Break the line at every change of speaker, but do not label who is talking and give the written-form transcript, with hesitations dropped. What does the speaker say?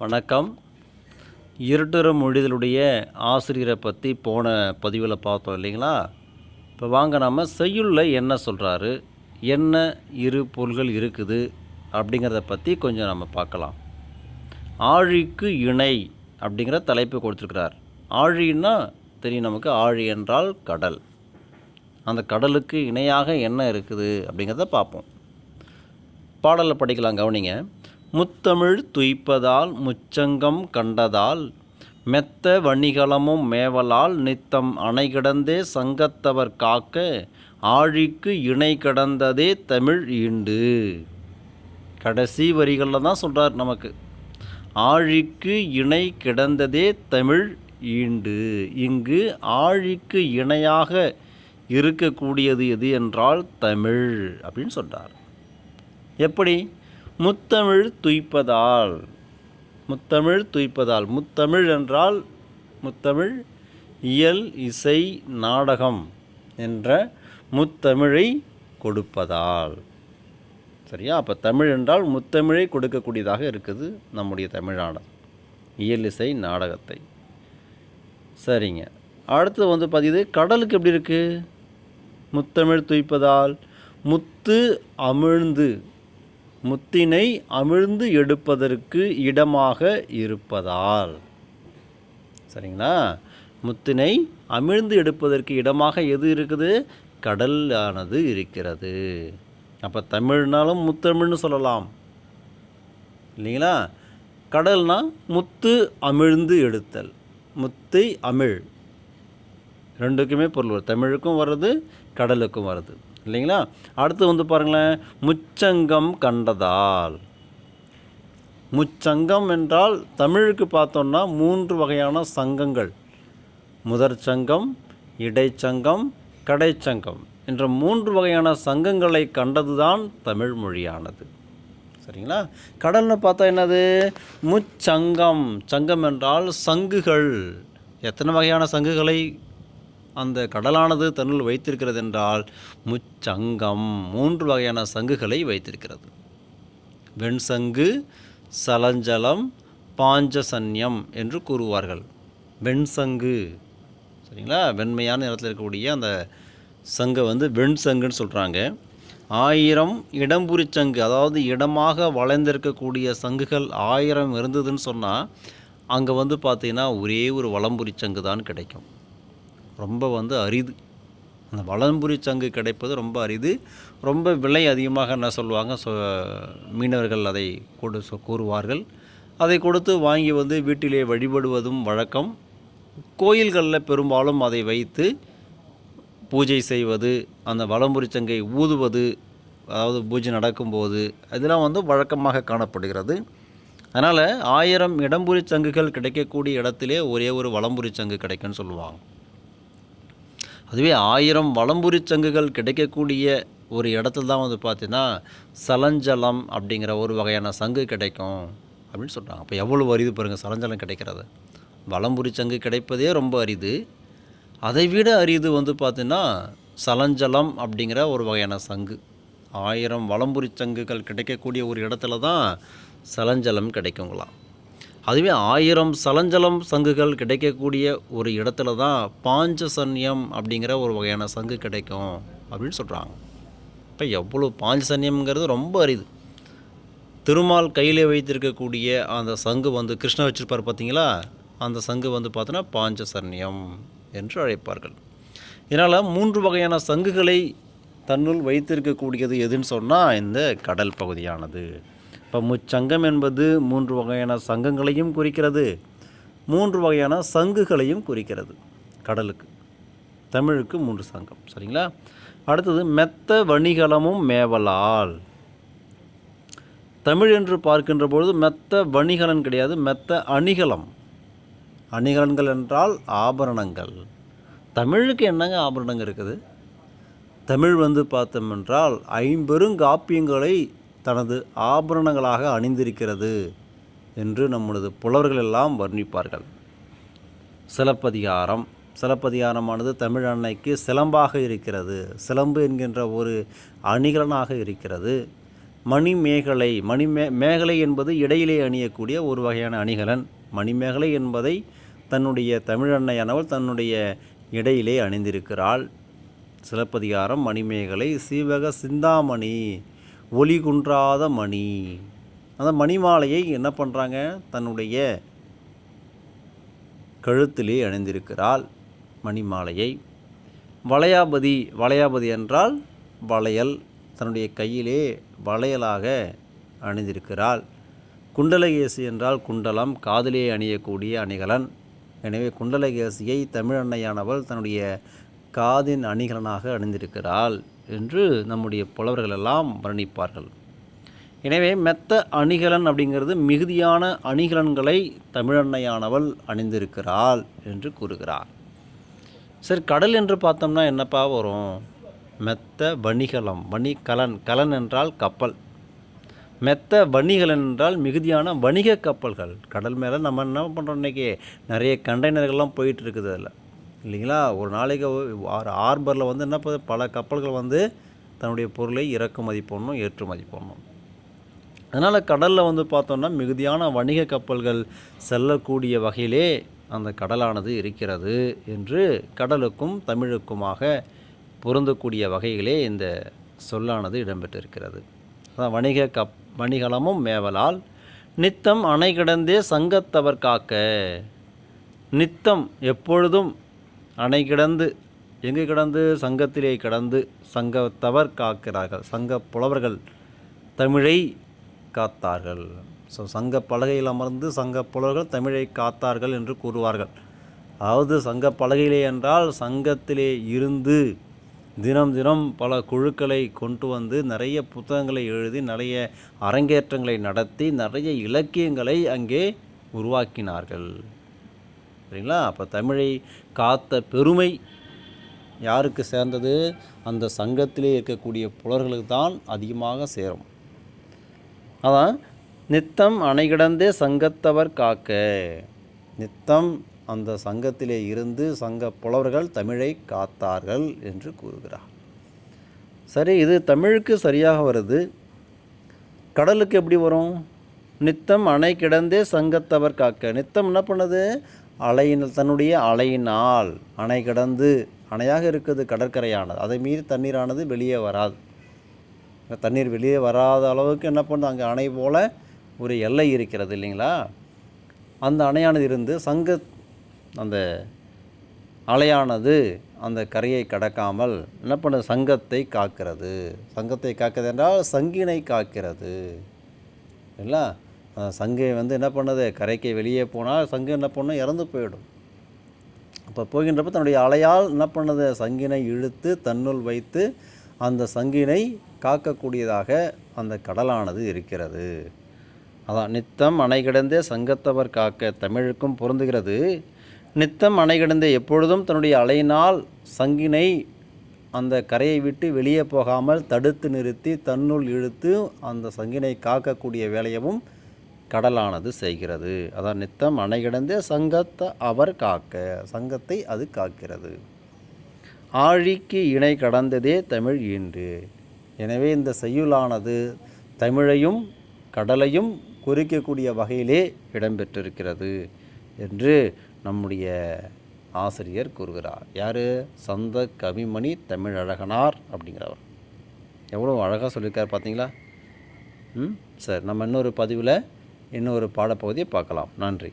வணக்கம். இருட்டுற மொழிதலுடைய ஆசிரியரை பற்றி போன பதிவில் பார்த்தோம் இல்லைங்களா? இப்போ வாங்க நம்ம செய்யுளில் என்ன சொல்கிறாரு, என்ன இரு பொருள்கள் இருக்குது அப்படிங்கிறத பற்றி கொஞ்சம் நம்ம பார்க்கலாம். ஆழிக்கு இணை அப்படிங்கிற தலைப்பு கொடுத்துருக்கிறார். ஆழின்னா தெரியும் நமக்கு, ஆழி என்றால் கடல். அந்த கடலுக்கு இணையாக என்ன இருக்குது அப்படிங்கிறத பார்ப்போம். பாடலில் படிக்கலாம், கவனிங்க. முத்தமிழ் துய்ப்பதால் முச்சங்கம் கண்டதால் மெத்த வணிகளமும் மேவலால் நித்தம் அணை கிடந்தே சங்கத்தவர் காக்க ஆழிக்கு இணை கிடந்ததே தமிழ் ஈண்டு. கடைசி வரிகளில் தான் சொல்கிறார் நமக்கு, ஆழிக்கு இணை கிடந்ததே தமிழ் ஈண்டு. இங்கு ஆழிக்கு இணையாக இருக்கக்கூடியது எது என்றால் தமிழ் அப்படின்னு சொல்கிறார். எப்படி? முத்தமிழ் துய்ப்பதால். முத்தமிழ் துய்ப்பதால், முத்தமிழ் என்றால் முத்தமிழ் இயல் இசை நாடகம் என்ற முத்தமிழை கொடுப்பதால். சரியா? அப்போ தமிழ் என்றால் முத்தமிழை கொடுக்கக்கூடியதாக இருக்குது நம்முடைய தமிழானது, இயல் இசை நாடகத்தை. சரிங்க. அடுத்து பதிது கடலுக்கு எப்படி இருக்குது? முத்தமிழ் துய்ப்பதால் முத்து அமிழ்ந்து, முத்தினை அமிழ்ந்து எடுப்பதற்கு இடமாக இருப்பதால். சரிங்களா? முத்தினை அமிழ்ந்து எடுப்பதற்கு இடமாக எது இருக்குது? கடல் ஆனது இருக்கிறது. அப்போ தமிழ்னாலும் முத்தமிழ்னு சொல்லலாம் இல்லைங்களா? கடல்னா முத்து அமிழ்ந்து எடுத்தல், முத்தை அமிழ், ரெண்டுக்குமே பொருள் வருது. தமிழுக்கும் வருது, கடலுக்கும் வருது இல்லைங்களா? அடுத்து பாருங்களேன், முச்சங்கம் கண்டதால். முச்சங்கம் என்றால் தமிழுக்கு பார்த்தோம்னா 3 வகையான சங்கங்கள், முதற் சங்கம், இடைச்சங்கம், கடைச்சங்கம் என்ற 3 வகையான சங்கங்களை கண்டதுதான் தமிழ் மொழியானது. சரிங்களா? கடல்னு பார்த்தா என்னது? முச்சங்கம். சங்கம் என்றால் சங்குகள். எத்தனை வகையான சங்குகளை அந்த கடலானது தன்னுள் வைத்திருக்கிறது என்றால் முச்சங்கம். 3 வகையான சங்குகளை வைத்திருக்கிறது. வெண்சங்கு, சலஞ்சலம், பாஞ்சசன்யம் என்று கூறுவார்கள். வெண்சங்கு, சரிங்களா? வெண்மையான நிறத்தில் இருக்கக்கூடிய அந்த சங்கை வெண்சங்குன்னு சொல்கிறாங்க. 1000 இடம்புரி சங்கு, அதாவது இடமாக வளைந்திருக்கக்கூடிய சங்குகள் 1000 இருந்ததுன்னு சொன்னால் அங்கே பார்த்தீங்கன்னா ஒரே ஒரு வலம்புரி சங்கு தான் கிடைக்கும். ரொம்ப அரிது. அந்த வலம்புரி சங்கு கிடைப்பது ரொம்ப அரிது. ரொம்ப விலை அதிகமாக என்ன சொல்லுவாங்க, மீனவர்கள் அதை கூறுவார்கள். அதை கொடுத்து வாங்கி வீட்டிலே வழிபடுவதும் வழக்கம். கோயில்களில் பெரும்பாலும் அதை வைத்து பூஜை செய்வது, அந்த வலம்புரி சங்கை ஊதுவது, அதாவது பூஜை நடக்கும்போது இதெல்லாம் வழக்கமாக காணப்படுகிறது. அதனால் 1000 இடம்புரி சங்குகள் கிடைக்கக்கூடிய இடத்திலே ஒரே ஒரு வலம்புரி சங்கு கிடைக்குன்னு சொல்லுவாங்க. அதுவே 1000 வலம்புரி சங்குகள் கிடைக்கக்கூடிய ஒரு இடத்துல தான் பார்த்தீங்கன்னா சலஞ்சலம் அப்படிங்கிற ஒரு வகையான சங்கு கிடைக்கும் அப்படின்னு சொல்கிறாங்க. அப்போ எவ்வளோ அரிது பாருங்கள் சலஞ்சலம் கிடைக்கிறது. வலம்புரி சங்கு கிடைப்பதே ரொம்ப அரிது. அதை விட அரிது பார்த்தீங்கன்னா சலஞ்சலம் அப்படிங்கிற ஒரு வகையான சங்கு. 1000 வலம்புரி சங்குகள் கிடைக்கக்கூடிய ஒரு இடத்துல தான் சலஞ்சலம் கிடைக்குங்களாம். அதுவே 1000 சலஞ்சலம் சங்குகள் கிடைக்கக்கூடிய ஒரு இடத்துல தான் பாஞ்சசன்யம் அப்படிங்கிற ஒரு வகையான சங்கு கிடைக்கும் அப்படின்னு சொல்கிறாங்க. இப்போ எவ்வளோ பாஞ்சசன்யம்ங்கிறது ரொம்ப அரிது. திருமால் கையில் வைத்திருக்கக்கூடிய அந்த சங்கு கிருஷ்ண வச்சிருப்பார் பார்த்தீங்களா, அந்த சங்கு பார்த்தோன்னா பாஞ்சசன்யம் என்று அழைப்பார்கள். இதனால் 3 வகையான சங்குகளை தன்னுள் வைத்திருக்கக்கூடியது எதுன்னு சொன்னால் இந்த கடல் பகுதியானது. இப்போ முச்சங்கம் என்பது 3 வகையான சங்கங்களையும் குறிக்கிறது, 3 வகையான சங்குகளையும் குறிக்கிறது கடலுக்கு. தமிழுக்கு 3 சங்கம். சரிங்களா? அடுத்தது மெத்த வணிகளமும் மேவலால். தமிழ் என்று பார்க்கின்ற பொழுது மெத்த வணிகலன் கிடையாது, மெத்த அணிகலம். அணிகலன்கள் என்றால் ஆபரணங்கள். தமிழுக்கு என்னங்க ஆபரணங்கள் இருக்குது? தமிழ் பார்த்தோம் என்றால் 50 காப்பியங்களை தனது ஆபரணங்களாக அணிந்திருக்கிறது என்று நம்மளது புலவர்கள் எல்லாம் வர்ணிப்பார்கள். சிலப்பதிகாரமானது தமிழ் அன்னைக்கு சிலம்பாக இருக்கிறது, சிலம்பு என்கின்ற ஒரு அணிகலனாக இருக்கிறது. மணிமேகலை மேகலை என்பது இடையிலே அணியக்கூடிய ஒரு வகையான அணிகலன். மணிமேகலை என்பதை தன்னுடைய தமிழன்னையானவள் தன்னுடைய இடையிலே அணிந்திருக்கிறாள். சிலப்பதிகாரம் மணிமேகலை சீவக சிந்தாமணி ஒளி குன்றாத மணி. அந்த மணிமாலையை என்ன பண்ணுறாங்க, தன்னுடைய கழுத்திலே அணிந்திருக்கிறாள் மணிமாலையை. வளையாபதி என்றால் வளையல், தன்னுடைய கையிலே வளையலாக அணிந்திருக்கிறாள். குண்டலகேசி என்றால் குண்டலம், காதிலே அணியக்கூடிய அணிகலன். எனவே குண்டலகேசியை தமிழன்னையானவள் தன்னுடைய காதின் அணிகலனாக அணிந்திருக்கிறாள் என்று நம்முடைய புலவர்கள் எல்லாம் வர்ணிப்பார்கள். எனவே மெத்த அணிகலன் அப்படிங்கிறது மிகுதியான அணிகலன்களை தமிழன்னையானவள் அணிந்திருக்கிறாள் என்று கூறுகிறார். சரி, கடல் என்று பார்த்தோம்னா என்னப்பா வரும்? மெத்த வணிகலம், கலன் என்றால் கப்பல். மெத்த வணிகலன் என்றால் மிகுதியான வணிக கப்பல்கள். கடல் மேலே நம்ம என்ன பண்ணுறோம், இன்றைக்கி நிறைய கண்டெய்னர்கள்லாம் போயிட்டு இருக்குது அதில், இல்லைங்களா? ஒரு நாளைக்கு ஹார்பரில் வந்து என்ன பல கப்பல்கள் வந்து தன்னுடைய பொருளை இறக்குமதி பண்ணணும், ஏற்றுமதி பண்ணணும். அதனால் கடலில் வந்து பார்த்தோம்னா மிகுதியான வணிக கப்பல்கள் செல்லக்கூடிய வகையிலே அந்த கடலானது இருக்கிறது என்று கடலுக்கும் தமிழுக்குமாக பொருந்தக்கூடிய வகையிலே இந்த சொல்லானது இடம்பெற்றிருக்கிறது. அதான் வணிகலமும் மேவலால் நித்தம் அணை கிடந்தே சங்கத்தவர் காக்க. நித்தம் எப்பொழுதும் அணை கிடந்து, எங்கு கிடந்து? சங்கத்திலே கிடந்து சங்கத்தவர் காக்கிறார்கள். சங்க புலவர்கள் தமிழை காத்தார்கள். ஸோ சங்க பலகையில் அமர்ந்து சங்க புலவர்கள் தமிழை காத்தார்கள் என்று கூறுவார்கள். அதாவது சங்க பலகையிலே என்றால் சங்கத்திலே இருந்து தினம் தினம் பல குழுக்களை கொண்டு வந்து நிறைய புத்தகங்களை எழுதி நிறைய அரங்கேற்றங்களை நடத்தி நிறைய இலக்கியங்களை அங்கே உருவாக்கினார்கள். சரிங்களா? அப்போ தமிழை காத்த பெருமை யாருக்கு சேர்ந்தது? அந்த சங்கத்திலே இருக்கக்கூடிய புலவர்களுக்கு தான் அதிகமாக சேரும். அதான் நித்தம் அணை கிடந்தே சங்கத்தவர் காக்க. நித்தம் அந்த சங்கத்திலே இருந்து சங்க புலவர்கள் தமிழை காத்தார்கள் என்று கூறுகிறார். சரி, இது தமிழுக்கு சரியாக வருது. கடலுக்கு எப்படி வரும்? நித்தம் அணை கிடந்தே சங்கத்தவர் காக்க. நித்தம் என்ன பண்ணுது? தன்னுடைய அலையினால் அணை கிடந்து, அணையாக இருக்குது கடற்கரையானது, அதை மீறி தண்ணீரானது வெளியே வராது. தண்ணீர் வெளியே வராத அளவுக்கு என்ன பண்ணுது? அங்கே அணை போல் ஒரு எல்லை இருக்கிறது, இல்லைங்களா? அந்த அணையானது இருந்து அந்த அலையானது அந்த கரையை கடக்காமல் என்ன பண்ணுது? சங்கத்தை காக்கிறது. சங்கத்தை காக்கிறது என்றால் சங்கினை காக்கிறது, இல்லைங்களா? சங்கை வந்து என்ன பண்ணுது? கரைக்கு வெளியே போனால் சங்கு என்ன பண்ணும்? இறந்து போயிடும். அப்போ போகின்றப்ப தன்னுடைய அலையால் என்ன பண்ணுது? சங்கினை இழுத்து தன்னுள் வைத்து அந்த சங்கினை காக்கக்கூடியதாக அந்த கடலானது இருக்கிறது. அதான் நித்தம் அணை கிடந்தே சங்கத்தவர் காக்க தமிழுக்கும் பொருந்துகிறது. நித்தம் அணை கிடந்தே எப்பொழுதும் தன்னுடைய அலையினால் சங்கினை அந்த கரையை விட்டு வெளியே போகாமல் தடுத்து நிறுத்தி தன்னுள் இழுத்து அந்த சங்கினை காக்கக்கூடிய வேலையவும் கடலானது செய்கிறது. அதான் நித்தம் அணை கிடந்தே சங்கத்தை அவர் காக்க, சங்கத்தை அது காக்கிறது. ஆழிக்கு இணை கடந்ததே தமிழ் ஈன்று. எனவே இந்த செய்யுளானது தமிழையும் கடலையும் குறிக்கக்கூடிய வகையிலே இடம்பெற்றிருக்கிறது என்று நம்முடைய ஆசிரியர் கூறுகிறார். யார்? சந்த கவிமணி தமிழழகனார் அப்படிங்கிறவர். எவ்வளோ அழகாக சொல்லியிருக்கார் பார்த்தீங்களா? சரி, நம்ம இன்னொரு பதிவில் இன்னொரு பாடப்பகுதியை பார்க்கலாம். நன்றி.